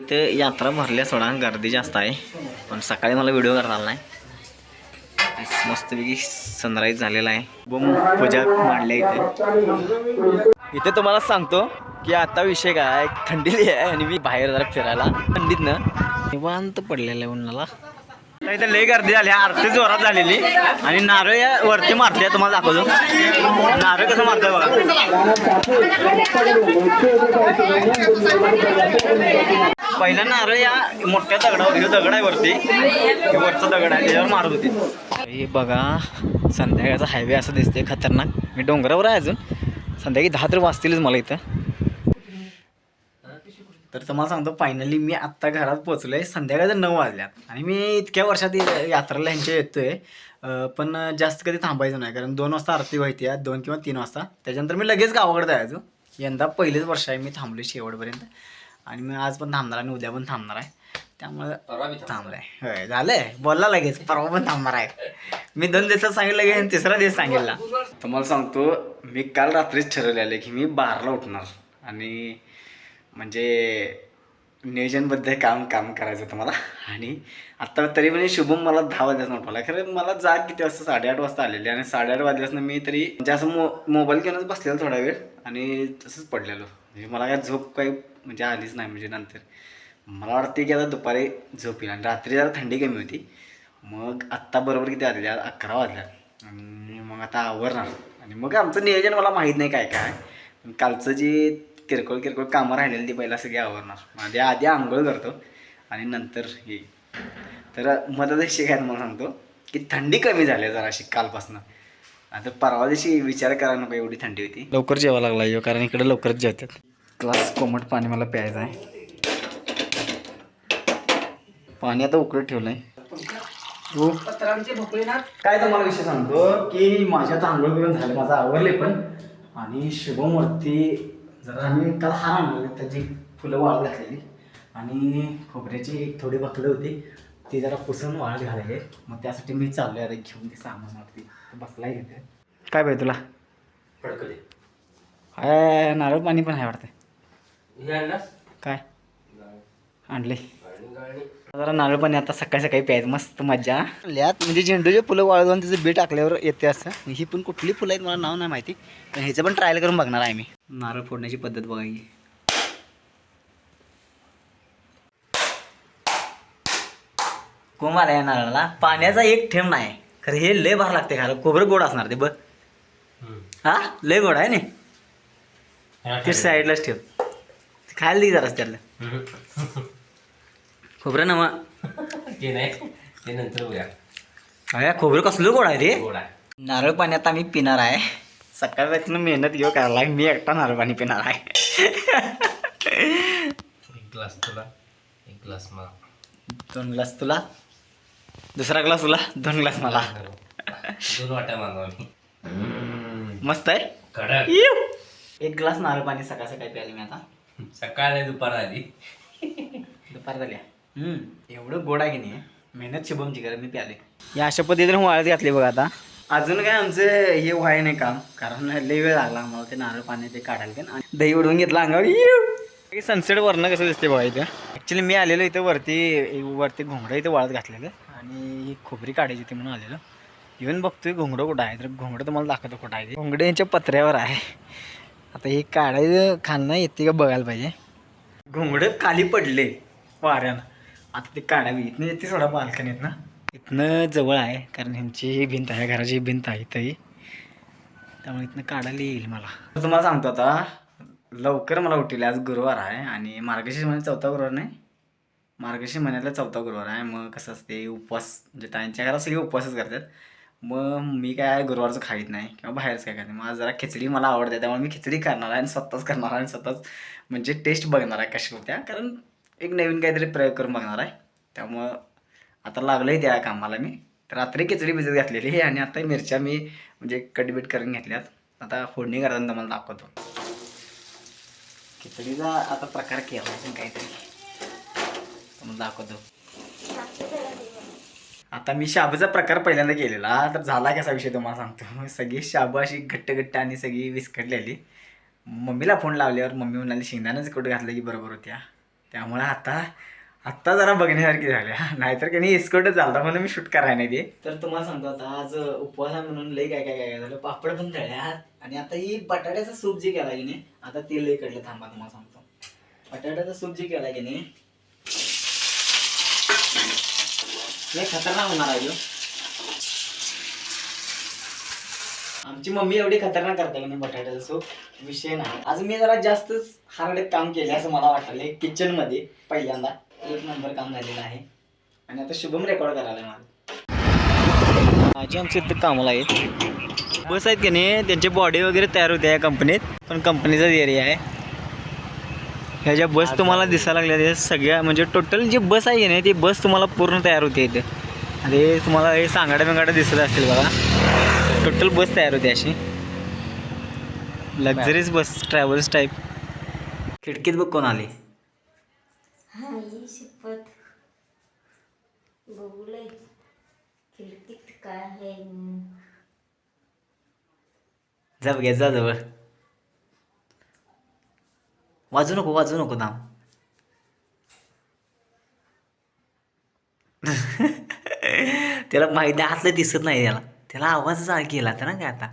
इथं यात्रा भरल्या सोडा, गर्दी जास्त आहे. पण सकाळी मला व्हिडिओ करता आला नाही. मस्तपैकी सनराईज झालेला आहे. बूम पूजा मांडल्या इथे तुम्हाला सांगतो की आता विषय काय, थंडी आहे आणि मी बाहेर जरा फिरायला थंडीतनं निवांत पडलेलं आहे उन्हाला. इथे लई गर्दी झाली, आरती जोरात झालेली आणि नारळ या वरती मारते. तुम्हाला दाखवतो नारळ कसं मारतोय बघा. पहिला नारळ या मोठ्या दगडावर, हे दगड आहे वरती, वरचा दगड आहे त्याच्यावर मारत होती. हे बघा संध्याकाळचा हायवे असं दिसते खतरनाक. मी डोंगरावर आहे अजून, संध्याकाळी 10 तर वाजतीलच मला इथं. तर तुम्हाला सांगतो फायनली मी आत्ता घरात पोचलोय. संध्याकाळचं 9 वाजल्यात आणि मी इतक्या वर्षात यात्रेला ह्यांच्या येतोय. पण जास्त कधी थांबायचं नाही, कारण 2 वाजता आरती व्हायची आहे, 2 किंवा 3 वाजता. त्याच्यानंतर मी लगेच गावाकडे जायचो. यंदा पहिलेच वर्ष आहे मी थांबलो शेवटपर्यंत आणि मी आज पण थांबणार आणि उद्या पण थांबणार आहे. त्यामुळं थांबलाय. होय झालंय, बोलला लगेच परवा पण थांबणार आहे. मी 2 दिवसात सांगितलं की 3रा दिवस सांगितला. तुम्हाला सांगतो मी काल रात्रीच ठरवलेलं की मी 12ला उठणार आणि म्हणजे नियोजनबद्ध काम करायचं होतं मला. आणि आत्ता तरी म्हणजे शुभम मला 10 वाजल्यापासून उठवला. खरं मला जाग किती वाजता 8:30 वाजता आलेली आणि 8:30 वाजल्यापासून मी तरी म्हणजे असं मोबाईल घेऊनच बसलेलो थोडा वेळ आणि तसंच पडलेलो. म्हणजे मला काय झोप काही म्हणजे आलीच नाही. म्हणजे नंतर मला वाटते की आता दुपारी झोप येईल आणि रात्री जरा थंडी कमी होती. मग आत्ता बरोबर किती वाजले, 11 वाजल्या आणि मग आता आवरणार आणि मग आमचं नियोजन मला माहीत नाही काय काय. पण कालचं जे किरकोळ कामं राहिलेली ती पहिला सगळी आवरणार. म्हणजे आधी आंघोळ करतो आणि नंतर हे. तर मधात काय तुम्हाला सांगतो की थंडी कमी झाली जराशी कालपासून. आता परवा दिवशी विचार करायला नको एवढी थंडी होती. लवकर जेवा लागला यो, कारण इकडे लवकरच जेवतात. ग्लास कोमट पाणी मला प्यायचं आहे. पाणी आता उकळत ठेवलं आहे. काय तुम्हाला विषय सांगतो की माझ्या आता आंघोळ करून झालं, माझं आवरले पण. आणि शुभमवरती जरा आम्ही काल हार आणले, त्याची फुलं वाळत घातलेली आणि खोबऱ्याची एक थोडी बकलं होती, ती जरा पुसून वाळत घालायची. मग त्यासाठी मी चाललो आहे घेऊन ते सामानावरती. बसलाय घेते. काय पाहिजे तुला? फडकले काय नारळ पाणी पण आहे वाटतं. काय आणले? जरा नारळ पाणी आता सकाळी प्यायचं, मस्त मजा ल्यात. म्हणजे झेंडूचे फुलं वाळवून त्याचं बी टाकल्यावर येते असं. ही पण कुठली फुलं आहेत मला नाव नाही माहिती, पण ह्याचं पण ट्रायल करून बघणार आहे मी. नारळ फोडण्याची पद्धत बघायची. कोमाला या नारळाला पाण्याचा एक थेंब नाही, खरं हे लय भार लागते खायला. खोबरं गोड असणार ते बघ. हा लय गोड आहे ना. ते साईडलाच ठेव, खायला दे जराच त्यातलं. खोबरं नवा ते नाही, ते नंतर बघूया. अरे खोबरं कसलं गोड आहे ते. नारळ पाणी आता मी पिणार आहे. सकाळपासून मेहनत घेऊ करायला, मी एकटा नारळ पाणी पिणार आहे. 1 ग्लास तुला, 1 ग्लास मला, 2 ग्लास तुला, दुसरा ग्लास तुला, 2 ग्लास मला. 2 वाट्या मागवा मी. मस्त आहे कडक. 1 ग्लास नारळ पाणी सकाळी प्यायला मी आता. सकाळ दुपार आली, दुपार झाल्या. एवढं गोड आहे की नाही, मेहनत शुभमची करा मी प्याले. या अशा पद्धतीने वाळत घातली बघा. आता अजून काय आमचं हे व्हाय नाही काम, कारण लई वेळ लागला आम्हाला ते नारळ पाणी ते काढायला. आणि दही उडवून घेतलं अंगावर. सनसेट वरनं कसं दिसते बघा इथं. ॲक्च्युली मी आलेलो इथं वरती घोंगडं इथं वाळत घातलेलं आणि ही खोबरी काढायची होती म्हणून आलेलो. येऊन बघतोय घोंगडं कुठं आहे, तर घोंगडं तुम्हाला दाखवतो कुठं आहे. घोंगडं यांच्या पत्र्यावर आहे. आता हे काढायचं खाणं येते का बघायला पाहिजे. घोंगडं खाली पडले वाऱ्यानं, आता ते काढावी. इथनं येते थोडा बाल्कनीत ना, इथनं जवळ आहे, कारण ह्यांची भिंत आहे, घराची भिंत आहे इथंही, त्यामुळे इथनं काढायला येईल मला. तुम्हाला सांगतो आता लवकर मला उठले. आज गुरुवार आहे आणि मार्गशीर्ष महिन्यात 4था गुरुवार नाही, मार्गशीर्ष महिन्यातला 4था गुरुवार आहे. मग कसं असते उपवास, म्हणजे त्यांच्या घरात सगळे उपवासच करतात. मग मी काय गुरुवारचं खाईत नाही किंवा बाहेरच काय खात नाही. मग जरा खिचडी मला आवडते, त्यामुळे मी खिचडी करणार आहे आणि स्वतःच करणार आहे आणि स्वतःच म्हणजे टेस्ट बघणार आहे कशी होत्या, कारण एक नवीन काहीतरी प्रयोग करून बघणार आहे. त्यामुळं आता लागलं आहे त्या कामाला मी. तर रात्री खिचडी भिजत घातलेली आहे आणि आता मिरच्या मी म्हणजे कटबीट करून घेतल्यात. आता फोडणी करताना तुम्हाला दाखवतो. खिचडीचा आता प्रकार केला आहे काहीतरी, तुम्हाला दाखवतो. आता मी शाबूचा प्रकार पहिल्यांदा केलेला, तर झाला कसा विषय तुम्हाला सांगतो. सगळी शाबू अशी घट्ट आणि सगळी विस्कटलेली. मम्मीला फोन लावल्यावर मम्मी म्हणाली शेंगदाण्याचं कुठं घातलं की बरोबर होत्या. त्यामुळे आत्ता जरा बघण्यासारखी झाल्या, नाहीतर काही इस्कोटच झाला म्हणून मी शूट करायला नाही ते. तर तुम्हाला सांगतो आता आज उपवास आहे म्हणून लई काय झालं, पापड पण तळ्यात आणि आता ही बटाट्याचा सूप जे केला की नाही, आता ते लई कडलं. थांबा तुम्हाला सांगतो, बटाट्याचा सूप जे केला की नाही लई खतरनाक होणार आहे ह्यो. आमची मम्मी एवढी खतरनाक करते की नाही बटाट्याचा सूप, विषय नाही. आज मी जरा जास्तच हार्ड काम केले असं मला वाटलं किचन मध्ये. पहिल्यांदा 1 नंबर काम झालेलं आहे आणि आता शुभम रेकॉर्ड करायला माझं. माझी आमची इथं कामाला आहेत, बस आहेत की नाही, त्यांची बॉडी वगैरे तयार होते या कंपनीत, पण कंपनीचाच एरिया आहे. ह्या ज्या बस तुम्हाला दिसायला लागल्या सगळ्या म्हणजे टोटल जी बस आहे की नाही ती बस तुम्हाला पूर्ण तयार होते इथे. आणि तुम्हाला हे सांगाड्या बिंगाड्या दिसत असतील बघा, टोटल बस तयार होते अशी लक्झरीज बस, ट्रॅव्हल्स टाईप. खिडकीत बघ कोण आले. हाय शपथ बघूलय खिडकीत काय आहे. जा बघ, जा जवळ. वाजू नको दाम. त्याला माहिती हातलं दिसत नाही, त्याला आवाजच केला होता ना काय. आता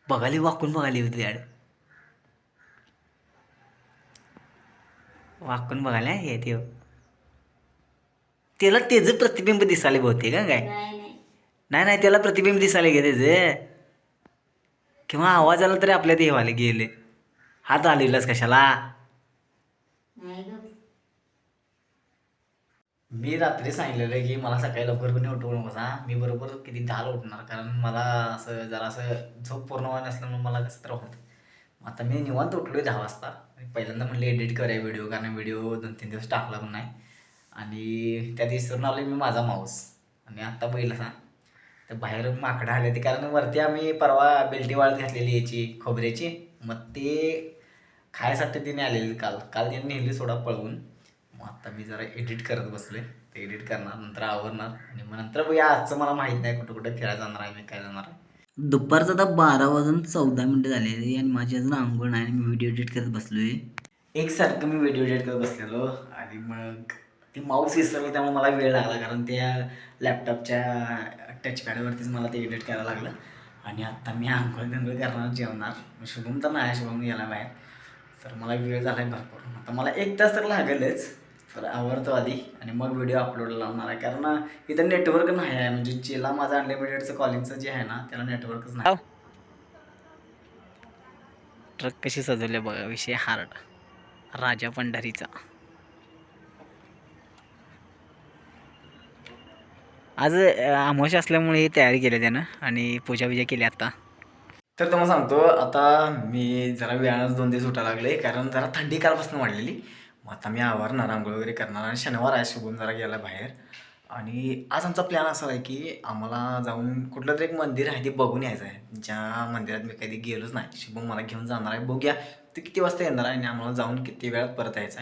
वाकून बघाली होती याड, वाकून बघायला हे ते. त्याला त्याचं प्रतिबिंब दिसाले बहुतेक का काय. नाही त्याला प्रतिबिंब दिसाले गे त्याचं, किंवा आवाज आला तरी आपल्या देवाले गेले. हात आलेलाच कशाला. मी रात्री सांगितलेलं की मला सकाळी लवकर पण उठवू नकोसा. मी बरोबर किती 10ला उठणार, कारण मला असं जरा असं झोप पूर्ण व्हायला नसल्यामुळे मला कसं तर होतं. आता मी निवांत उठलो 10 वाजता. पहिल्यांदा म्हणले एडिट करूया व्हिडिओ, कारण व्हिडिओ 2-3 दिवस टाकला पण नाही. आणि त्या दिवसावरून आलो मी माझा माऊस. आणि आत्ता बैल असा तर बाहेर माकडं आले ते, कारण वरती आम्ही परवा बेल्टी वाळत घातलेली याची खोबऱ्याची, मग ते खायसाठी तिने आलेली काल त्यांनी नेली सोडा पळवून. मग आता मी जरा एडिट करत बसले, ते एडिट करणार, नंतर आवरणार आणि मग नंतर बघूया. आजचं मला माहीत नाही कुठं फिरायला जाणार आहे मी, काय जाणार आहे. दुपारचं आता 12:14 झालेली आणि माझी अजून अंघोळ नाही आणि मी व्हिडिओ एडिट करत बसलोय. एकसारखं मी व्हिडिओ एडिट करत बसलेलो आणि मग ती माऊस विसरली, त्यामुळे मला वेळ लागला, कारण त्या लॅपटॉपच्या टचपॅडवरतीच मला ते एडिट करायला लागलं. आणि आत्ता मी अंघोळ करणार, जेवणार. शुभम तर नाही, शुभम गेला बाहेर, तर मला वेळ झाला आहे भरपूर. आता मला 1 तास तर लागेलच, तर आवरतो आधी आणि मग व्हिडिओ अपलोड लावणार आहे. कारण इथं नेटवर्क नाही आहे, म्हणजे जिला माझं अनलिमिटेडचं कॉलिंगचं जे आहे ना त्याला नेटवर्कच नाही. ट्रक कशी सजवले बघा, विषय हार्ड. राजा पंढरीचा आज अमावस्या असल्यामुळे ही तयारी केली त्यानं आणि पूजा केली आता. तर तुम्हाला सांगतो, आता मी जरा वेळानंच 2 दिवस उठायला लागले, कारण जरा थंडी कालपासून वाढलेली. मग आता मी आवरणार, आंघोळ वगैरे करणार आणि शनिवार आहे, शुभम जरा गेला बाहेर. आणि आज आमचा प्लॅन असा आहे की आम्हाला जाऊन कुठलं तरी एक मंदिर आहे ते बघून यायचं आहे, ज्या मंदिरात मी कधी गेलोच नाही. शुभम मला घेऊन जाणार आहे, बघूया ते किती वाजता येणार आहे आणि आम्हाला जाऊन किती वेळात परत यायचं आहे.